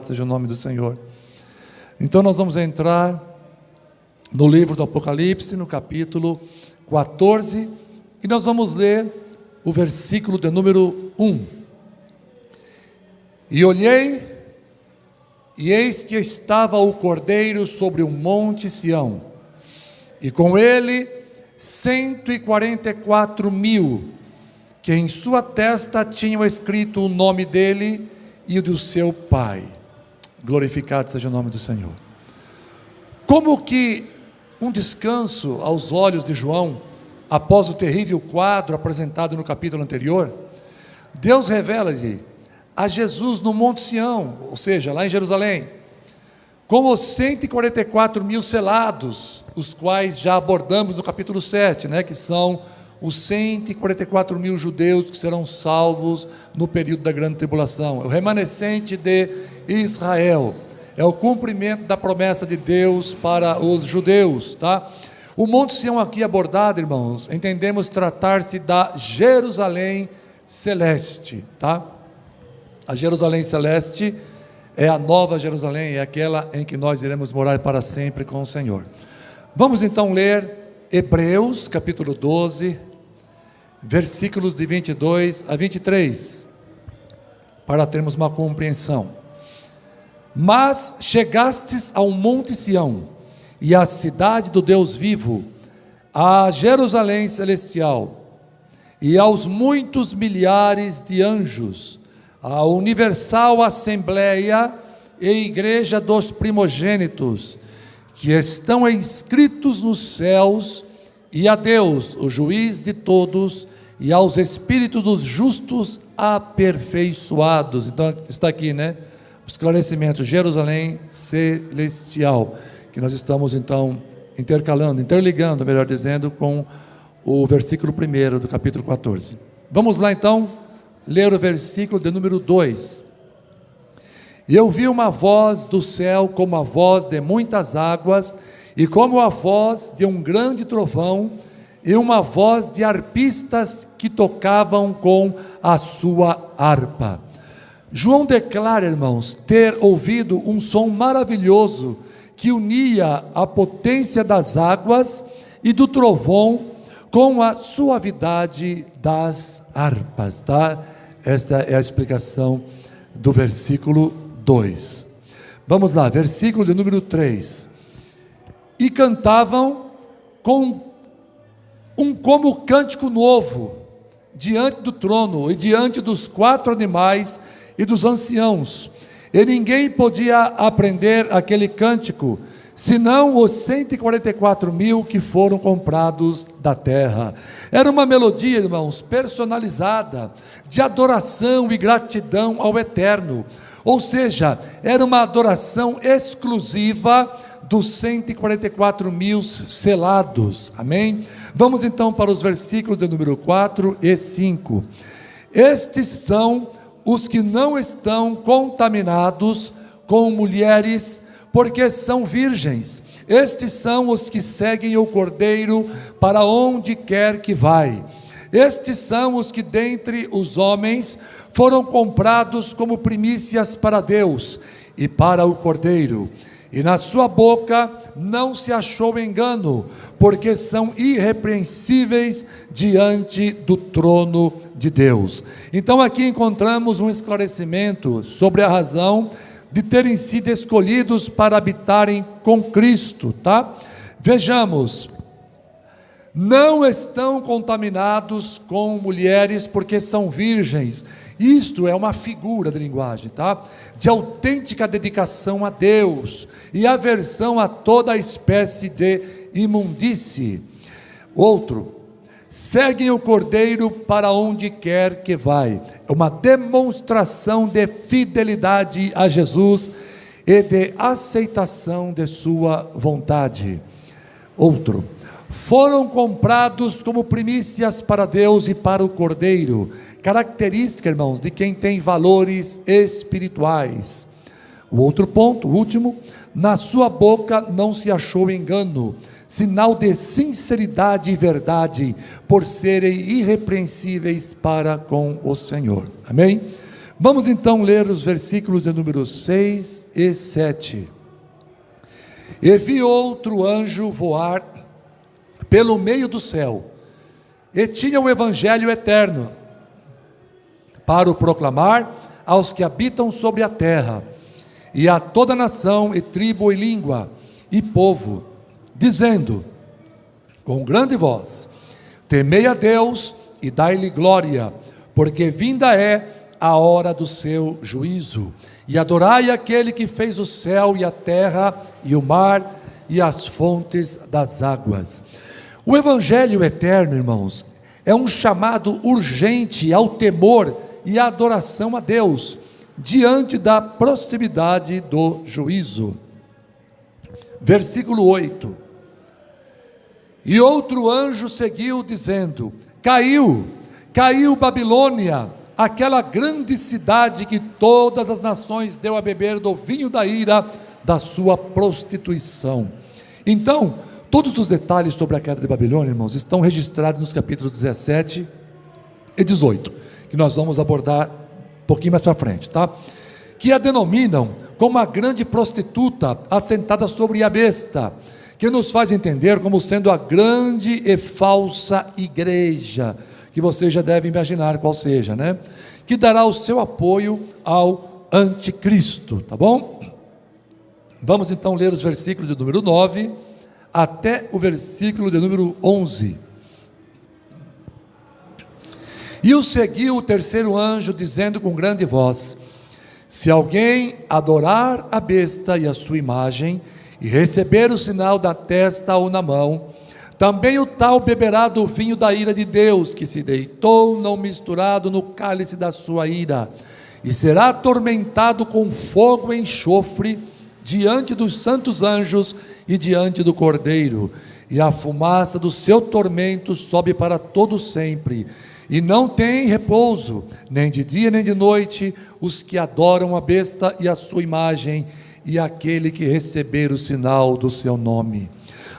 Seja o nome do Senhor. Então nós vamos entrar no livro do Apocalipse, no capítulo 14, e nós vamos ler o versículo de número 1. E olhei, e eis que estava o Cordeiro sobre o monte Sião, e com ele 144.000, que em sua testa tinham escrito o nome dele e o do seu pai. Glorificado seja o nome do Senhor. Como que um descanso aos olhos de João, após o terrível quadro apresentado no capítulo anterior, Deus revela-lhe a Jesus no Monte Sião, ou seja, lá em Jerusalém, com os 144.000 selados, os quais já abordamos no capítulo 7, que são os 144.000 judeus que serão salvos no período da grande tribulação, o remanescente de Israel, é o cumprimento da promessa de Deus para os judeus, O Monte Sião aqui abordado, irmãos, entendemos tratar-se da Jerusalém celeste, A Jerusalém celeste é a nova Jerusalém, é aquela em que nós iremos morar para sempre com o Senhor. Vamos então ler Hebreus capítulo 12, versículos de 22 a 23, para termos uma compreensão. Mas chegastes ao monte Sião, e à cidade do Deus vivo, à Jerusalém celestial, e aos muitos milhares de anjos, à universal assembleia e igreja dos primogênitos, que estão inscritos nos céus, e a Deus, o juiz de todos, e aos espíritos dos justos aperfeiçoados. Então está aqui, o esclarecimento, Jerusalém celestial, que nós estamos então interligando, melhor dizendo, com o versículo 1 do capítulo 14. Vamos lá então, ler o versículo de número 2. E eu vi uma voz do céu como a voz de muitas águas, e como a voz de um grande trovão, e uma voz de arpistas que tocavam com a sua harpa. João declara, irmãos, ter ouvido um som maravilhoso, que unia a potência das águas e do trovão com a suavidade das harpas, Esta é a explicação do versículo 2. Vamos lá, versículo de número 3. E cantavam como cântico novo, diante do trono e diante dos 4 animais e dos anciãos, e ninguém podia aprender aquele cântico, senão os 144.000 que foram comprados da terra. Era uma melodia, irmãos, personalizada, de adoração e gratidão ao Eterno, ou seja, era uma adoração exclusiva dos 144.000 selados, amém? Vamos então para os versículos de número 4 e 5. Estes são os que não estão contaminados com mulheres, porque são virgens. Estes são os que seguem o Cordeiro para onde quer que vai. Estes são os que dentre os homens foram comprados como primícias para Deus e para o Cordeiro. E na sua boca não se achou engano, porque são irrepreensíveis diante do trono de Deus. Então aqui encontramos um esclarecimento sobre a razão de terem sido escolhidos para habitarem com Cristo, Vejamos, não estão contaminados com mulheres porque são virgens. Isto é uma figura de linguagem, de autêntica dedicação a Deus e aversão a toda espécie de imundície. Outro, seguem o Cordeiro para onde quer que vai. É uma demonstração de fidelidade a Jesus e de aceitação de sua vontade. Outro, foram comprados como primícias para Deus e para o Cordeiro, característica, irmãos, de quem tem valores espirituais. O outro ponto, o último, na sua boca não se achou engano, sinal de sinceridade e verdade, por serem irrepreensíveis para com o Senhor, amém? Vamos então ler os versículos de número 6 e 7. E vi outro anjo voar pelo meio do céu, e tinha o evangelho eterno, para o proclamar aos que habitam sobre a terra, e a toda nação, e tribo, e língua, e povo, dizendo, com grande voz: temei a Deus, e dai-lhe glória, porque vinda é a hora do seu juízo, e adorai aquele que fez o céu, e a terra, e o mar, e as fontes das águas. O evangelho eterno, irmãos, é um chamado urgente ao temor e à adoração a Deus, diante da proximidade do juízo. Versículo 8. E outro anjo seguiu dizendo: caiu Babilônia, aquela grande cidade que todas as nações deu a beber do vinho da ira da sua prostituição. Então, todos os detalhes sobre a queda de Babilônia, irmãos, estão registrados nos capítulos 17 e 18, que nós vamos abordar um pouquinho mais para frente, tá? Que a denominam como a grande prostituta assentada sobre a besta, que nos faz entender como sendo a grande e falsa igreja, que você já deve imaginar qual seja, né? Que dará o seu apoio ao anticristo, tá bom? Vamos então ler os versículos de número 9 até o versículo de número 11. E o seguiu o terceiro anjo, dizendo com grande voz: se alguém adorar a besta e a sua imagem, e receber o sinal da testa ou na mão, também o tal beberá do vinho da ira de Deus, que se deitou não misturado no cálice da sua ira, e será atormentado com fogo e enxofre, diante dos santos anjos e diante do Cordeiro, e a fumaça do seu tormento sobe para todo sempre, e não tem repouso, nem de dia nem de noite, os que adoram a besta e a sua imagem, e aquele que receber o sinal do seu nome.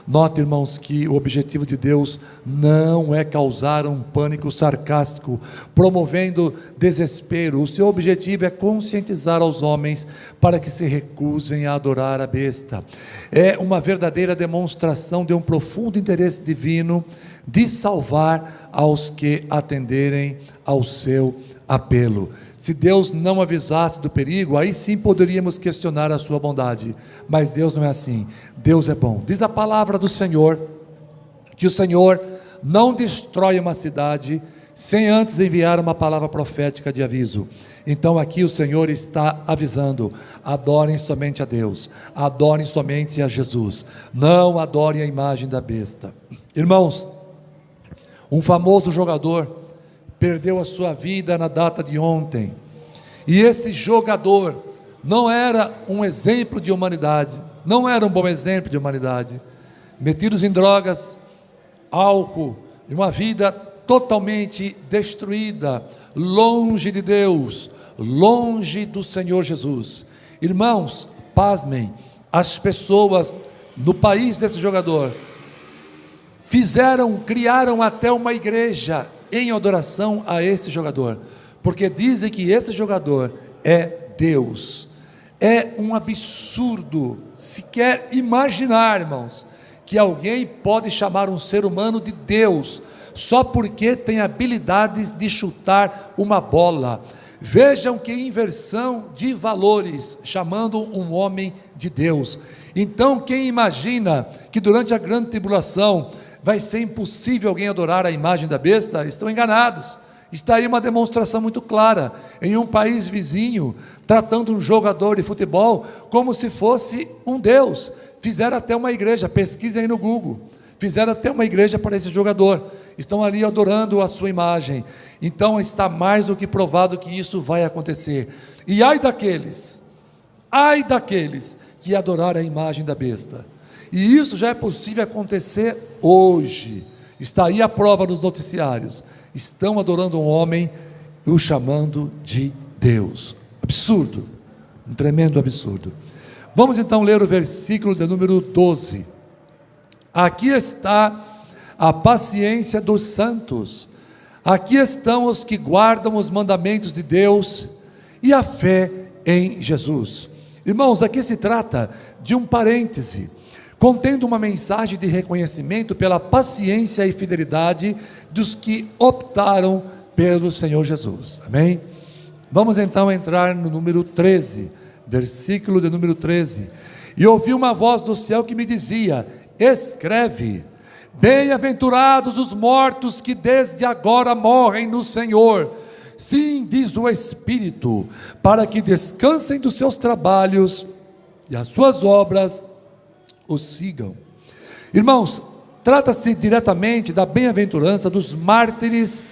Note, irmãos, que o objetivo de Deus não é causar um pânico sarcástico, promovendo desespero. O seu objetivo é conscientizar aos homens para que se recusem a adorar a besta. É uma verdadeira demonstração de um profundo interesse divino de salvar aos que atenderem ao seu apelo. Se Deus não avisasse do perigo, aí sim poderíamos questionar a sua bondade, mas Deus não é assim. Deus é bom. Diz a palavra do Senhor, que o Senhor não destrói uma cidade sem antes enviar uma palavra profética de aviso. Então aqui o Senhor está avisando: adorem somente a Deus, adorem somente a Jesus, não adorem a imagem da besta. Irmãos, um famoso jogador perdeu a sua vida na data de ontem, e esse jogador não era um exemplo de humanidade, não era um bom exemplo de humanidade, metidos em drogas, álcool, e uma vida totalmente destruída, longe de Deus, longe do Senhor Jesus. Irmãos, pasmem, as pessoas no país desse jogador criaram até uma igreja em adoração a esse jogador, porque dizem que esse jogador é Deus. É um absurdo sequer imaginar, irmãos, que alguém pode chamar um ser humano de Deus, só porque tem habilidades de chutar uma bola. Vejam que inversão de valores, chamando um homem de Deus. Então quem imagina que durante a grande tribulação vai ser impossível alguém adorar a imagem da besta, estão enganados. Está aí uma demonstração muito clara, em um país vizinho, tratando um jogador de futebol como se fosse um Deus. Fizeram até uma igreja, pesquisem aí no Google, fizeram até uma igreja para esse jogador, estão ali adorando a sua imagem. Então está mais do que provado que isso vai acontecer. E ai daqueles que adoraram a imagem da besta. E isso já é possível acontecer hoje. Está aí a prova nos noticiários. Estão adorando um homem e o chamando de Deus. Absurdo, um tremendo absurdo. Vamos então ler o versículo de número 12. Aqui está a paciência dos santos. Aqui estão os que guardam os mandamentos de Deus e a fé em Jesus. Irmãos, aqui se trata de um parêntese, contendo uma mensagem de reconhecimento pela paciência e fidelidade dos que optaram pelo Senhor Jesus, amém? Vamos então entrar no número 13, versículo de número 13, e ouvi uma voz do céu que me dizia: escreve, bem-aventurados os mortos que desde agora morrem no Senhor, sim, diz o Espírito, para que descansem dos seus trabalhos e as suas obras os sigam. Irmãos, trata-se diretamente da bem-aventurança dos mártires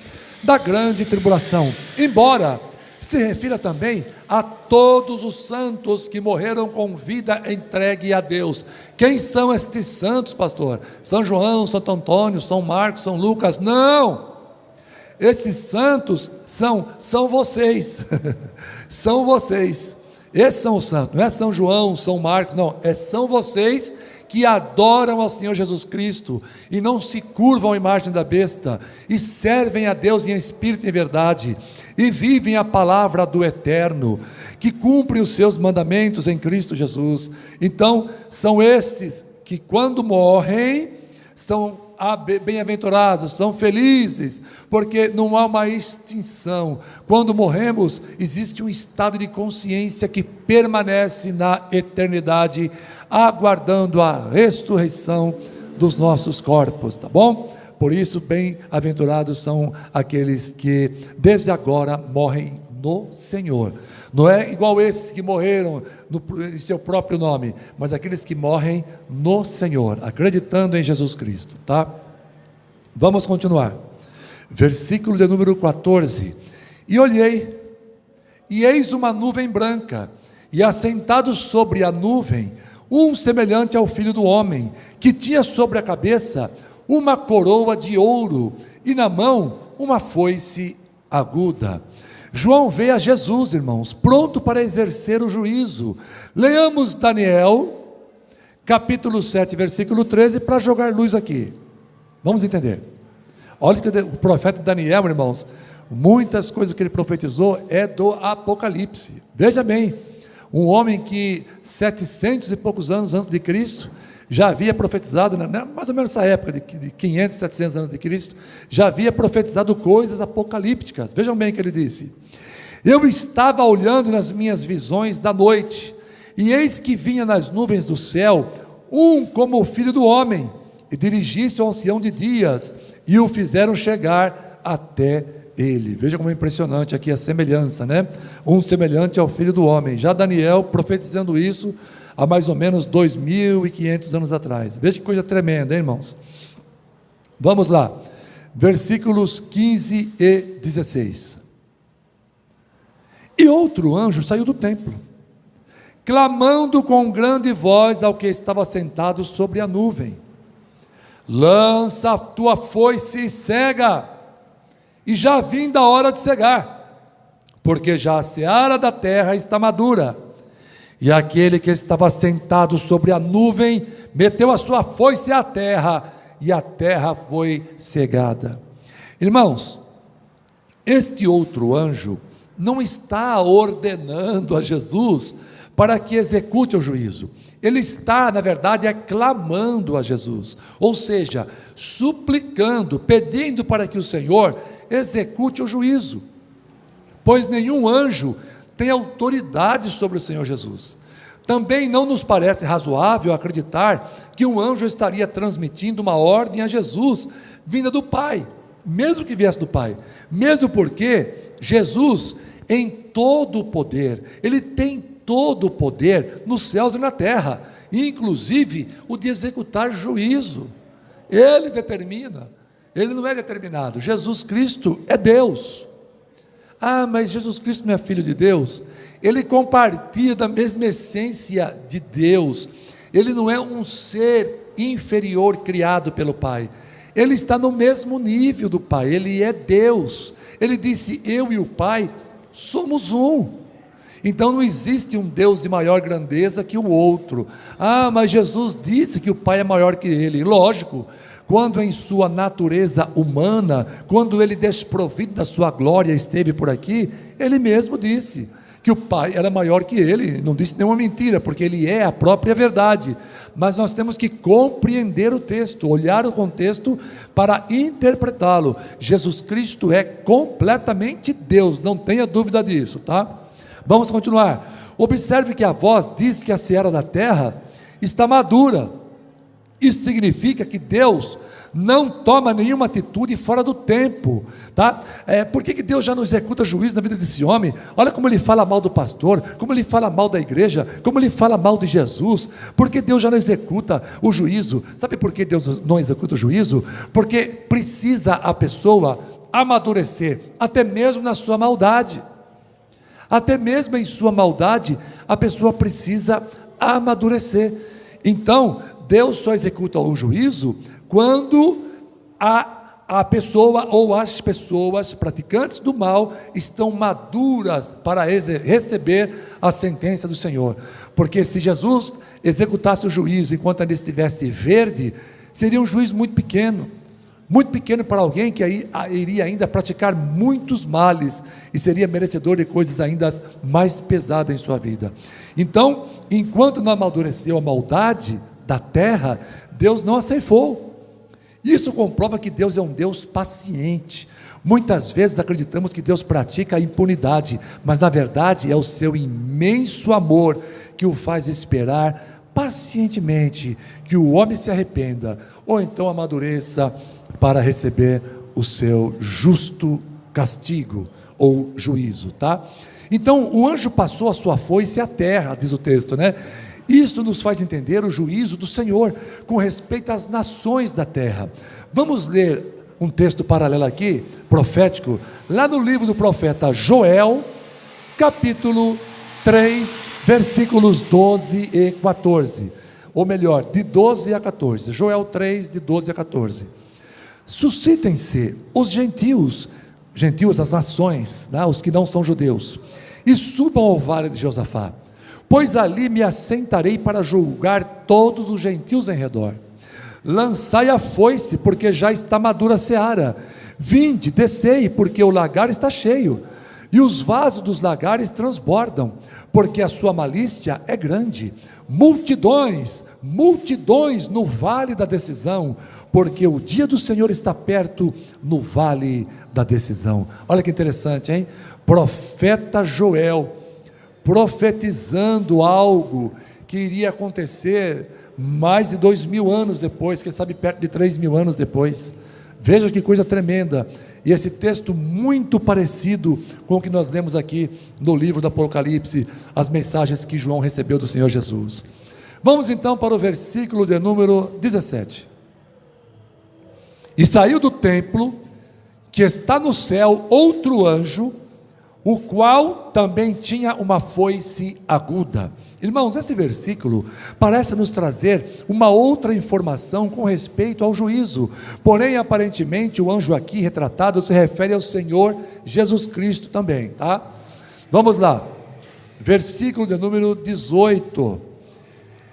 da grande tribulação, embora se refira também a todos os santos que morreram com vida entregue a Deus. Quem são estes santos, pastor? São João, Santo Antônio, São Marcos, São Lucas? Não! Esses santos são vocês, são vocês. Esses são os santos, não é São João, São Marcos, não, são vocês que adoram ao Senhor Jesus Cristo e não se curvam à imagem da besta e servem a Deus em espírito e em verdade e vivem a palavra do Eterno, que cumprem os seus mandamentos em Cristo Jesus. Então são esses que quando morrem são bem-aventurados, são felizes, porque não há uma extinção. Quando morremos, existe um estado de consciência que permanece na eternidade, aguardando a ressurreição dos nossos corpos, tá bom? Por isso, bem-aventurados são aqueles que desde agora morrem no Senhor. Não é igual esses que morreram em seu próprio nome, mas aqueles que morrem no Senhor, acreditando em Jesus Cristo, tá? Vamos continuar. Versículo de número 14. E olhei, e eis uma nuvem branca, e assentado sobre a nuvem, um semelhante ao Filho do Homem, que tinha sobre a cabeça uma coroa de ouro, e na mão uma foice aguda. João vê a Jesus, irmãos, pronto para exercer o juízo. Leamos Daniel, capítulo 7, versículo 13, para jogar luz aqui. Vamos entender. Olha que o profeta Daniel, irmãos, muitas coisas que ele profetizou é do Apocalipse. Veja bem, um homem que 700 e poucos anos antes de Cristo já havia profetizado, mais ou menos nessa época de 500, 700 anos de Cristo, já havia profetizado coisas apocalípticas. Vejam bem o que ele disse: eu estava olhando nas minhas visões da noite, e eis que vinha nas nuvens do céu um como o Filho do Homem, e dirigia-se ao ancião de dias, e o fizeram chegar até ele. Veja como é impressionante aqui a semelhança, né? Um semelhante ao Filho do Homem. Já Daniel profetizando isso há mais ou menos 2.500 anos atrás. Veja que coisa tremenda, hein, irmãos? Vamos lá, versículos 15 e 16. E outro anjo saiu do templo, clamando com grande voz ao que estava sentado sobre a nuvem: lança a tua foice e cega, e já vinda a hora de cegar, porque já a seara da terra está madura. E aquele que estava sentado sobre a nuvem meteu a sua foice à terra, e a terra foi cegada. Irmãos, este outro anjo não está ordenando a Jesus para que execute o juízo. Ele está, na verdade, clamando a Jesus, ou seja, suplicando, pedindo para que o Senhor execute o juízo, pois nenhum anjo tem autoridade sobre o Senhor Jesus. Também não nos parece razoável acreditar que um anjo estaria transmitindo uma ordem a Jesus, vinda do Pai, mesmo que viesse do Pai, mesmo porque Jesus, em todo o poder, Ele tem todo o poder nos céus e na terra, inclusive o de executar juízo. Ele determina, Ele não é determinado. Jesus Cristo é Deus. Ah, mas Jesus Cristo não é filho de Deus? Ele compartilha da mesma essência de Deus. Ele não é um ser inferior criado pelo Pai. Ele está no mesmo nível do Pai. Ele é Deus. Ele disse: eu e o Pai somos um. Então não existe um Deus de maior grandeza que o outro. Ah, mas Jesus disse que o Pai é maior que Ele. Lógico, quando em sua natureza humana, quando Ele desprovido da sua glória esteve por aqui, Ele mesmo disse que o Pai era maior que ele, não disse nenhuma mentira, porque ele é a própria verdade, mas nós temos que compreender o texto, olhar o contexto para interpretá-lo. Jesus Cristo é completamente Deus, não tenha dúvida disso, tá? Vamos continuar. Observe que a voz diz que a seara da terra está madura. Isso significa que Deus não toma nenhuma atitude fora do tempo, tá? Por que Deus já não executa juízo na vida desse homem? Olha como ele fala mal do pastor, como ele fala mal da igreja, como ele fala mal de Jesus. Por que Deus já não executa o juízo? Sabe por que Deus não executa o juízo? Porque precisa a pessoa amadurecer, até mesmo na sua maldade. Até mesmo em sua maldade, a pessoa precisa amadurecer. Então, Deus só executa o juízo quando a pessoa ou as pessoas praticantes do mal estão maduras para receber a sentença do Senhor. Porque se Jesus executasse o juízo enquanto ainda estivesse verde, seria um juízo muito pequeno para alguém que iria ainda praticar muitos males e seria merecedor de coisas ainda mais pesadas em sua vida. Então, enquanto não amadureceu a maldade da terra, Deus não a ceifou. Isso comprova que Deus é um Deus paciente. Muitas vezes acreditamos que Deus pratica a impunidade, mas na verdade é o seu imenso amor que o faz esperar pacientemente que o homem se arrependa, ou então amadureça para receber o seu justo castigo ou juízo, tá? Então o anjo passou a sua foice à terra, diz o texto, né? Isso nos faz entender o juízo do Senhor com respeito às nações da terra. Vamos ler um texto paralelo aqui, profético, lá no livro do profeta Joel, capítulo 3, versículos 12 e 14, ou melhor, de 12 a 14, Joel 3, de 12 a 14. Suscitem-se os gentios, as nações, né, os que não são judeus, e subam ao vale de Josafá, pois ali me assentarei para julgar todos os gentios em redor. Lançai a foice, porque já está madura a seara. Vinde, descei, porque o lagar está cheio, e os vasos dos lagares transbordam, porque a sua malícia é grande. Multidões no vale da decisão, porque o dia do Senhor está perto no vale da decisão. Olha que interessante, hein? Profeta Joel, profetizando algo que iria acontecer mais de 2000 anos depois, quem sabe perto de 3000 anos depois. Veja que coisa tremenda, e esse texto muito parecido com o que nós lemos aqui no livro do Apocalipse, as mensagens que João recebeu do Senhor Jesus. Vamos então para o versículo de número 17. E saiu do templo, que está no céu, outro anjo, o qual também tinha uma foice aguda. Irmãos, esse versículo parece nos trazer uma outra informação com respeito ao juízo, porém aparentemente o anjo aqui retratado se refere ao Senhor Jesus Cristo também, tá? Vamos lá, versículo de número 18.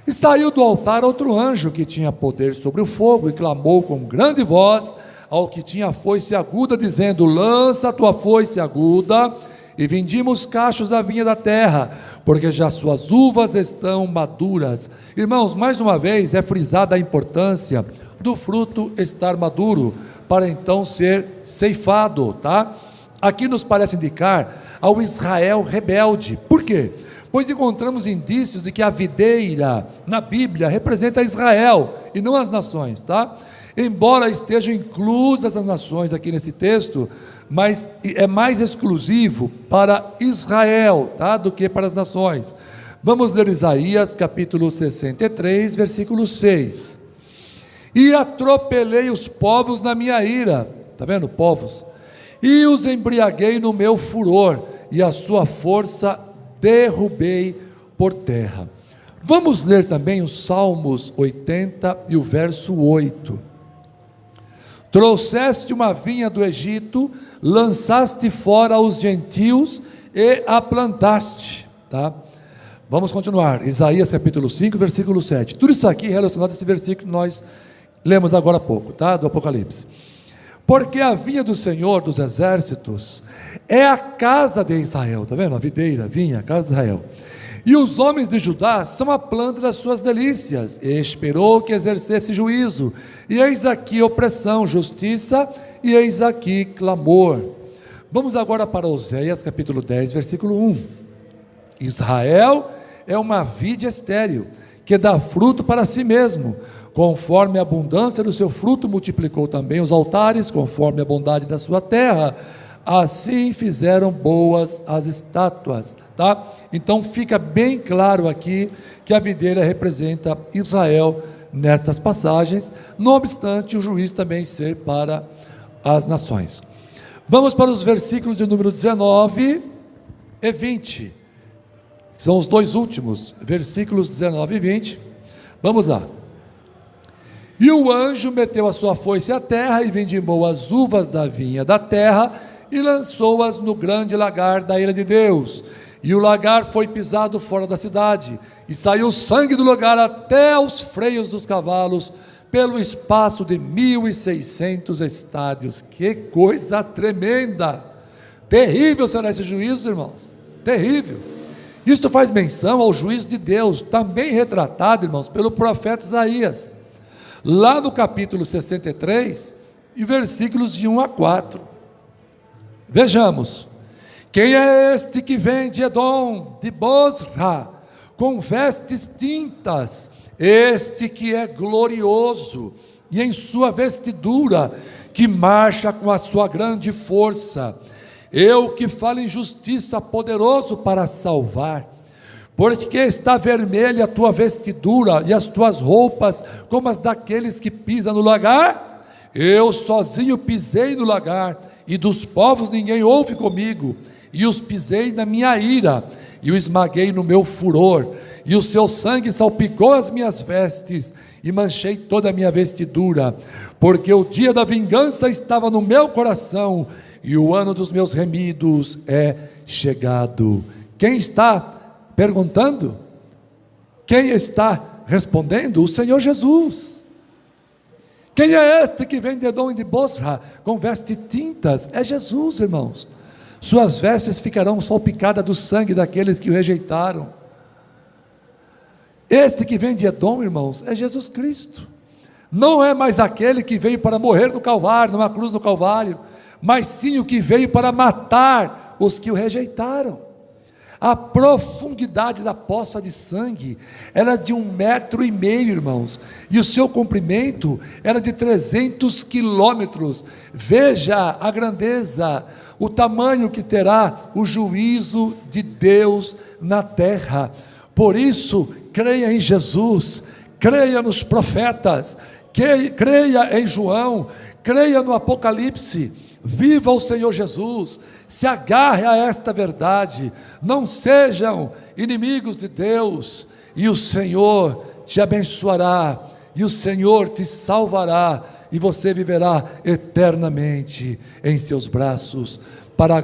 E saiu do altar outro anjo que tinha poder sobre o fogo e clamou com grande voz ao que tinha a foice aguda, dizendo: lança a tua foice aguda e vindima os cachos da vinha da terra, porque já suas uvas estão maduras. Irmãos, mais uma vez é frisada a importância do fruto estar maduro, para então ser ceifado, tá? Aqui nos parece indicar ao Israel rebelde. Por quê? Pois encontramos indícios de que a videira na Bíblia representa Israel e não as nações, tá? Embora estejam inclusas as nações aqui nesse texto, mas é mais exclusivo para Israel, tá, do que para as nações. Vamos ler Isaías capítulo 63, versículo 6. E atropelei os povos na minha ira, está vendo, povos? E os embriaguei no meu furor, e a sua força derrubei por terra. Vamos ler também os Salmos 80 e o verso 8. Trouxeste uma vinha do Egito, lançaste fora os gentios e a plantaste, tá? Vamos continuar, Isaías capítulo 5, versículo 7, tudo isso aqui relacionado a esse versículo que nós lemos agora há pouco, tá? Do Apocalipse. Porque a vinha do Senhor dos exércitos é a casa de Israel. Está vendo? A videira, vinha, a casa de Israel. E os homens de Judá são a planta das suas delícias. E esperou que exercesse juízo. E eis aqui opressão, justiça, e eis aqui clamor. Vamos agora para Oséias capítulo 10, versículo 1. Israel é uma vide estéril, que dá fruto para si mesmo. Conforme a abundância do seu fruto, multiplicou também os altares, conforme a bondade da sua terra. Assim fizeram boas as estátuas, tá? Então fica bem claro aqui que a videira representa Israel nessas passagens, não obstante o juízo também ser para as nações. Vamos para os versículos de número 19 e 20, são os dois últimos, versículos 19 e 20, vamos lá. E o anjo meteu a sua foice à terra e vindimou as uvas da vinha da terra e lançou-as no grande lagar da ira de Deus. E o lagar foi pisado fora da cidade, e saiu sangue do lugar até aos freios dos cavalos, pelo espaço de 1.600 estádios. Que coisa tremenda! Terrível será esse juízo, irmãos, terrível. Isto faz menção ao juízo de Deus, também retratado, irmãos, pelo profeta Isaías, lá no capítulo 63, e versículos de 1 a 4. Vejamos: quem é este que vem de Edom, de Bosra, com vestes tintas? Este que é glorioso, e em sua vestidura, que marcha com a sua grande força. Eu que falo em justiça, poderoso para salvar. Porque está vermelha a tua vestidura, e as tuas roupas como as daqueles que pisam no lagar? Eu sozinho pisei no lagar, e dos povos ninguém houve comigo, e os pisei na minha ira, e o esmaguei no meu furor, e o seu sangue salpicou as minhas vestes, e manchei toda a minha vestidura, porque o dia da vingança estava no meu coração, e o ano dos meus remidos é chegado. Quem está perguntando? Quem está respondendo? O Senhor Jesus. Quem é este que vem de Edom e de Bosra com vestes tintas? É Jesus, irmãos. Suas vestes ficarão salpicadas do sangue daqueles que o rejeitaram. Este que vem de Edom, irmãos, é Jesus Cristo. Não é mais aquele que veio para morrer no Calvário, numa cruz no Calvário, mas sim o que veio para matar os que o rejeitaram. A profundidade da poça de sangue era de 1,5 metros, irmãos, e o seu comprimento era de 300 quilômetros. Veja a grandeza, o tamanho que terá o juízo de Deus na terra. Por isso, creia em Jesus, creia nos profetas, creia em João, creia no Apocalipse. Viva o Senhor Jesus, se agarre a esta verdade, não sejam inimigos de Deus, e o Senhor te abençoará, e o Senhor te salvará, e você viverá eternamente em seus braços, para a